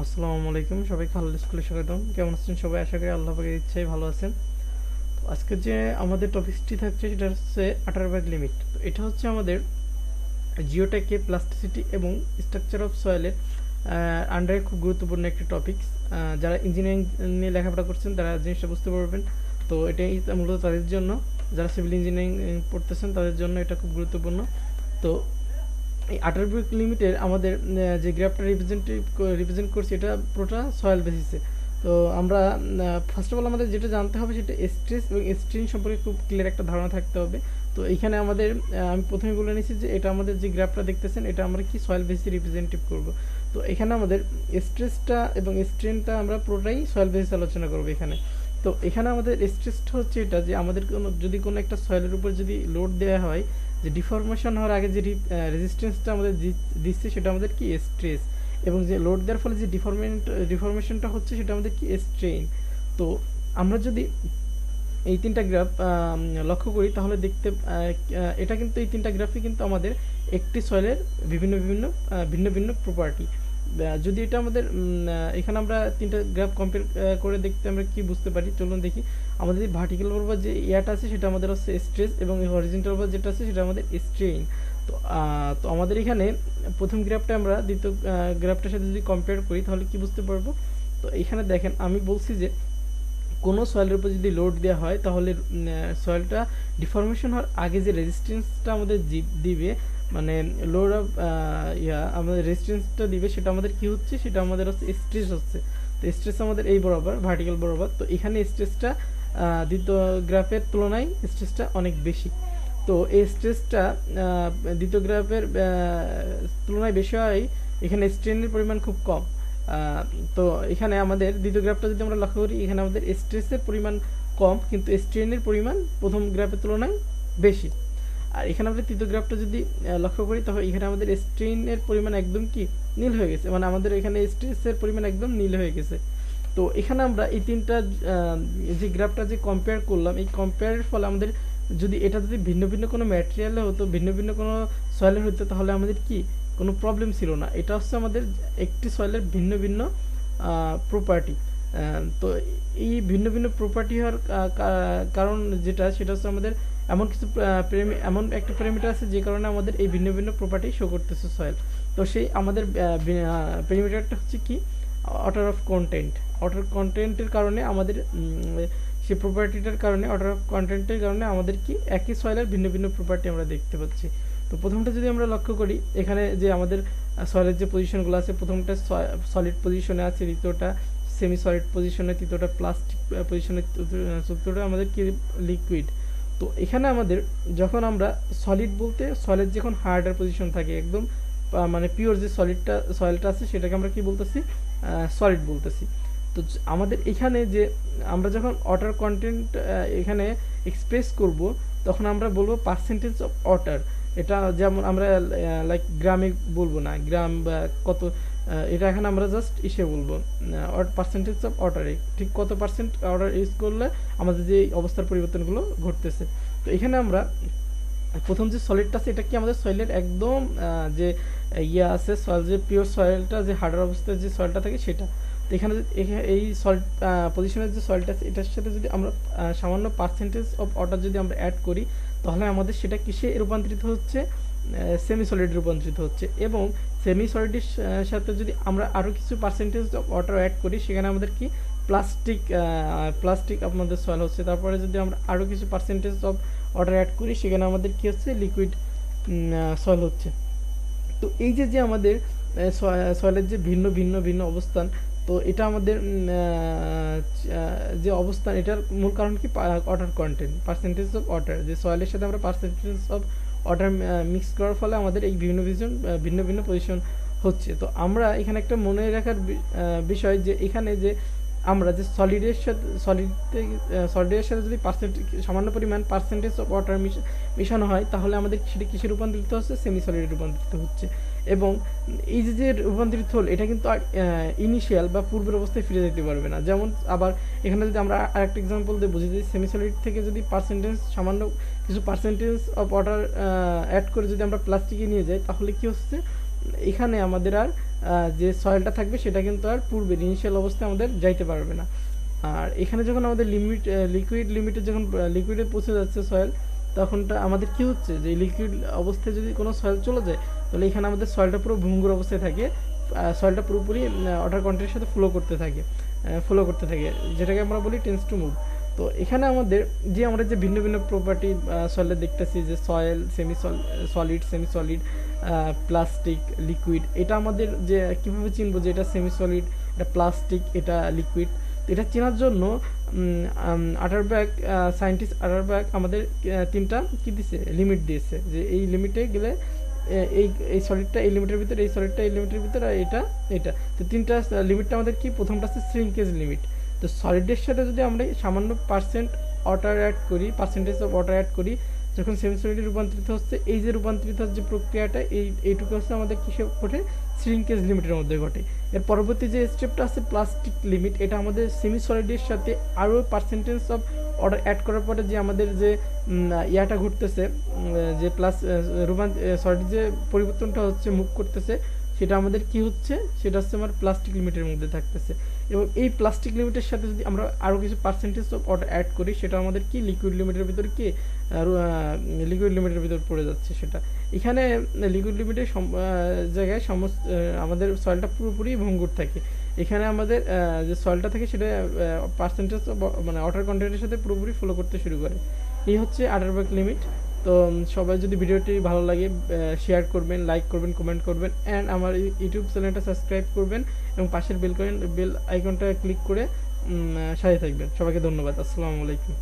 আসসালামু আলাইকুম, সবাই খালাল স্কুলে স্বাগতম। কেমন আছেন সবাই? আশা করি আল্লাহ পাকের ইচ্ছায় ভালো আছেন। তো আজকে যে আমাদের টপিকসটি থাকছে সেটা হচ্ছে আটারবার্গ লিমিট। তো এটা হচ্ছে আমাদের জিওটেকে প্লাস্টিসিটি এবং স্ট্রাকচার অফ সয়েলের আন্ডারে খুব গুরুত্বপূর্ণ একটি টপিকস। যারা ইঞ্জিনিয়ারিং নিয়ে লেখাপড়া করছেন তারা জিনিসটা বুঝতে পারবেন। তো এটাই মূলত তাদের জন্য, যারা সিভিল ইঞ্জিনিয়ারিং পড়তেছেন তাদের জন্য এটা খুব গুরুত্বপূর্ণ। তো এই আটারবার্গ লিমিটের আমাদের যে গ্রাফটা রিপ্রেজেন্ট করছি এটা পুরোটা সয়েল বেসিসে। তো আমরা ফার্স্ট অফ অল আমাদের যেটা জানতে হবে সেটা স্ট্রেস এবং স্ট্রেইন সম্পর্কে খুব ক্লিয়ার একটা ধারণা থাকতে হবে। তো এইখানে আমাদের আমি প্রথমে বলে নিচ্ছি যে এটা আমাদের যে গ্রাফটা দেখতেছেন এটা আমরা কি সয়েল বেসিসে রিপ্রেজেন্টেটিভ করব। তো এখানে আমাদের স্ট্রেসটা এবং স্ট্রেনটা আমরা পুরোটাই সয়েল বেসিসে আলোচনা করব এখানে। তো এখানে আমাদের স্ট্রেসটা হচ্ছে এটা যে আমাদের যদি কোনো একটা সয়েলের উপর যদি লোড দেওয়া হয়, যে ডিফরমেশন হওয়ার আগে যে রেজিস্ট্যান্সটা আমাদের দিচ্ছে সেটা আমাদের কি স্ট্রেস, এবং যে লোড দেওয়ার ফলে যে ডিফরমেশনটা হচ্ছে সেটা আমাদের কি স্ট্রেইন। তো আমরা যদি এই তিনটা গ্রাফ লক্ষ্য করি তাহলে দেখতে এটা কিন্তু এই তিনটা গ্রাফই কিন্তু আমাদের একটি সয়েলের বিভিন্ন বিভিন্ন ভিন্ন ভিন্ন প্রপার্টি। যদি এটা আমাদের এখানে আমরা তিনটা গ্রাফ কম্পেয়ার করে দেখতে আমরা কি বুঝতে পারি, চলুন দেখি। আমাদের ভার্টিক্যাল বরাবর যে ইয়াটা আছে সেটা আমাদের হচ্ছে স্ট্রেস, এবং হরিজন্টাল বরাবর যেটা আছে সেটা আমাদের স্ট্রেইন। তো আমাদের এখানে প্রথম গ্রাফটা আমরা দ্বিতীয় গ্রাফটার সাথে যদি কম্পেয়ার করি তাহলে কি বুঝতে পারবো। তো এখানে দেখেন আমি বলছি যে কোনো সয়েলের উপর যদি লোড দেওয়া হয় তাহলে সয়েলটা ডিফরমেশন হওয়ার আগে যে রেজিস্ট্যান্সটা আমাদের দিবে, মানে লোড অফ আমাদের রেজিস্ট্যান্সটা দিবে সেটা আমাদের কি হচ্ছে, সেটা আমাদের হচ্ছে স্ট্রেস হচ্ছে। তো স্ট্রেস আমাদের এই বরাবর ভার্টিক্যাল বরাবর। তো এখানে স্ট্রেসটা দ্বিতীয় গ্রাফের তুলনায় স্ট্রেসটা অনেক বেশি। তো এই স্ট্রেসটা দ্বিতীয় গ্রাফের তুলনায় বেশি হয়, এখানে স্ট্রেনের পরিমাণ খুব কম। তো এখানে আমাদের দ্বিতীয় গ্রাফটা যদি আমরা লক্ষ্য করি এখানে আমাদের স্ট্রেসের পরিমাণ কম কিন্তু স্ট্রেনের পরিমাণ প্রথম গ্রাফের তুলনায় বেশি। আর এখানে আমরা তৃতীয় গ্রাফটা যদি লক্ষ্য করি তাহলে এখানে আমাদের স্ট্রেনের পরিমাণ একদম কি নীল হয়ে গেছে, মানে আমাদের এখানে স্ট্রেসের পরিমাণ একদম নীল হয়ে গেছে। তো এখানে আমরা এই তিনটা যে গ্রাফটা যে কম্পেয়ার করলাম, এই কম্পেয়ারের ফলে আমাদের যদি এটা যদি ভিন্ন ভিন্ন কোনো ম্যাটেরিয়ালে হতো, ভিন্ন ভিন্ন কোনো সয়েলে হতো, তাহলে আমাদের কি কোনো প্রবলেম ছিল না। এটা হচ্ছে আমাদের একটি সয়েলের ভিন্ন ভিন্ন প্রপার্টি। তো এই ভিন্ন ভিন্ন প্রপার্টি হওয়ার কারণ যেটা সেটা হচ্ছে আমাদের এমন কিছু এমন একটা প্যারামিটার আছে যে কারণে আমাদের এই ভিন্ন ভিন্ন প্রপার্টি শো করতেছে সয়েল। তো সেই আমাদের প্যারামিটারটা হচ্ছে কি অর্ডার অফ কন্টেন্ট। অর্ডার কন্টেন্টের কারণে আমাদের সেই প্রপার্টিটার কারণে, অর্ডার অফ কন্টেন্টের কারণে আমাদের কি একই সয়েলের ভিন্ন ভিন্ন প্রপার্টি আমরা দেখতে পাচ্ছি। তো প্রথমটা যদি আমরা লক্ষ্য করি এখানে যে আমাদের সয়েলের যে পজিশনগুলো আছে, প্রথমটা সলিড পজিশনে আছে, দ্বিতীয়টা সেমি সলিড পজিশনে, তৃতীয়টা প্লাস্টিক পজিশনে, চতুর্থটা আমাদের কি লিকুইড। তো এখানে আমাদের যখন আমরা সলিড বলতে সয়েলের যখন হার্ডার পজিশন থাকে একদম, মানে পিওর যে সয়েলটা আছে সেটাকে আমরা কি বলতেছি, সলিড বলতেছি। তো আমাদের এখানে যে আমরা যখন ওয়াটার কন্টেন্ট এখানে এক্সপ্রেস করব তখন আমরা বলবো পার্সেন্টেজ অফ ওয়াটার। এটা যেমন আমরা লাইক গ্রামে বলবো না, গ্রাম বা কত, এটা এখানে আমরা জাস্ট ইসে বলবো পার্সেন্টেজ অফ ওয়াটারে, ঠিক কত পার্সেন্ট ওয়াটার ইউজ করলে আমাদের যে অবস্থার পরিবর্তনগুলো ঘটতেছে। তো এখানে আমরা প্রথম যে সলিডটা আছে এটা কি আমাদের সয়েলের একদম যে ইয়ে আছে সয়েল, যে পিওর সয়েলটা যে হার্ডার অবস্থায় যে সয়েলটা থাকে সেটা। তো এখানে এই সল্ট পজিশনের যে সয়েলটা আছে এটার সাথে যদি আমরা সামান্য পার্সেন্টেজ অফ ওয়াটার যদি আমরা অ্যাড করি তাহলে আমাদের সেটা কিসে রূপান্তরিত হচ্ছে, সেমি সলিড রূপান্তরিত হচ্ছে। এবং সেমি সলিডের সাথে যদি আমরা আরও কিছু পার্সেন্টেজ অফ ওয়াটার অ্যাড করি সেখানে আমাদের কি প্লাস্টিক আপনাদের সয়েল হচ্ছে। তারপরে যদি আমরা আরও কিছু পার্সেন্টেজ অফ ওয়াটার অ্যাড করি সেখানে আমাদের কি হচ্ছে, লিকুইড সয়েল হচ্ছে। তো এই যে যে আমাদের সয়েলের যে ভিন্ন ভিন্ন ভিন্ন অবস্থান, তো এটা আমাদের যে অবস্থান এটার মূল কারণ কি water content, percentage of water, যে সয়েলের সাথে আমরা পার্সেন্টেজ অফ ওয়াটার মিক্স করার ফলে আমাদের এই ভিন্ন ভিন্ন ভিন্ন পজিশন হচ্ছে। তো আমরা এখানে একটা মনে রাখার বিষয় যে এখানে যে আমরা যে সলিডের সাথে যদি সামান্য পরিমাণ পার্সেন্টেজ অফ ওয়াটার মিশানো হয় তাহলে আমাদের সেটা কিসে রূপান্তরিত হচ্ছে, সেমি সলিডে রূপান্তরিত হচ্ছে। এবং এই যে রূপান্তরিত হল এটা কিন্তু ইনিশিয়াল বা পূর্বের অবস্থায় ফিরে যেতে পারবে না। যেমন আবার এখানে যদি আমরা আরেকটা এক্সাম্পল দিয়ে বুঝি, যে সেমি সলিড থেকে যদি সামান্য কিছু পার্সেন্টেজ অফ ওয়াটার অ্যাড করে যদি আমরা প্লাস্টিকে নিয়ে যাই তাহলে কি হচ্ছে, এখানে আমাদের আর যে সয়েলটা থাকবে সেটা কিন্তু আর পূর্বের ইনিশিয়াল অবস্থায় আমাদের যাইতে পারবে না। আর এখানে যখন আমাদের লিকুইড লিমিটে যখন লিকুইডে পৌঁছে যাচ্ছে সয়েল, তখনটা আমাদের কি হচ্ছে যে লিকুইড অবস্থায় যদি কোনো সয়েল চলে যায়, তাহলে এখানে আমাদের সয়েলটা পুরো ভঙ্গুর অবস্থায় থাকে, সয়েলটা পুরোপুরি ওয়াটার কন্টেন্টের সাথে ফ্লো করতে থাকে, যেটাকে আমরা বলি টেন্স টু মুভ। তো এখানে আমাদের আমরা যে ভিন্ন ভিন্ন প্রপার্টি সয়েলে দেখতেছি, যে soil, solid, semi solid, plastic, liquid, এটা আমাদের যে কীভাবে চিনবো যে এটা সেমি সলিড, এটা প্লাস্টিক, এটা লিকুইড। তো এটা চেনার জন্য আটারব্যাক সায়েন্টিস্ট আটারব্যাক আমাদের তিনটা কি দিয়েছে, লিমিট দিয়েছে, যে এই লিমিটে গেলে এই এই সলিডটা এই লিমিটের ভিতরে, এই সলিডটা এই লিমিটের ভিতরে, আর এটা তো তিনটা লিমিটটা আমাদের কি, প্রথমটা আছে শ্রিঙ্কেজ লিমিট। তো সলিডের সাথে যদি আমরা সামান্য পার্সেন্টেজ অফ ওয়াটার অ্যাড করি, যখন সেমি সলিডে রূপান্তরিত হচ্ছে, এই যে রূপান্তরিত যে প্রক্রিয়াটা, এইটুকু হচ্ছে আমাদের কিসে ঘটে, শ্রিঙ্কেজ লিমিটের মধ্যে ঘটে। এর পরবর্তী যে স্টেপটা আছে প্লাস্টিক লিমিট, এটা আমাদের সেমি সলিডের সাথে আরও পার্সেন্টেজ অফ অর্ডার অ্যাড করার পরে যে আমাদের যে ইয়াটা ঘটতেছে, যে সলিড যে পরিবর্তনটা হচ্ছে, মুভ করতেছে, সেটা আমাদের কি হচ্ছে, সেটা হচ্ছে আমার প্লাস্টিক লিমিটের মধ্যে থাকতেছে। এবং এই প্লাস্টিক লিমিটের সাথে যদি আমরা আরও কিছু পার্সেন্টেজ অফ অর্ডার অ্যাড করি, সেটা আমাদের কি লিকুইড লিমিটের ভিতরে লিকুইড লিমিটের ভিতর পড়ে যাচ্ছে। সেটা এখানে লিকুইড লিমিটের জায়গায় আমাদের সয়েলটা পুরোপুরি ভঙ্গুর থাকে। এখানে আমাদের যে সয়েলটা থাকে সেটা পার্সেন্টেজ মানে ওয়াটার কন্টেন্টের সাথে পুরোপুরি ফলো করতে শুরু করে। এই হচ্ছে আটারব্যাক লিমিট। তো সবাই যদি ভিডিওটি ভালো লাগে শেয়ার করবেন, লাইক করবেন, কমেন্ট করবেন, অ্যান্ড আমার ইউটিউব চ্যানেলটা সাবস্ক্রাইব করবেন এবং পাশের বেল আইকনটা ক্লিক করে সাথে থাকবেন। সবাইকে ধন্যবাদ। আসসালামু আলাইকুম।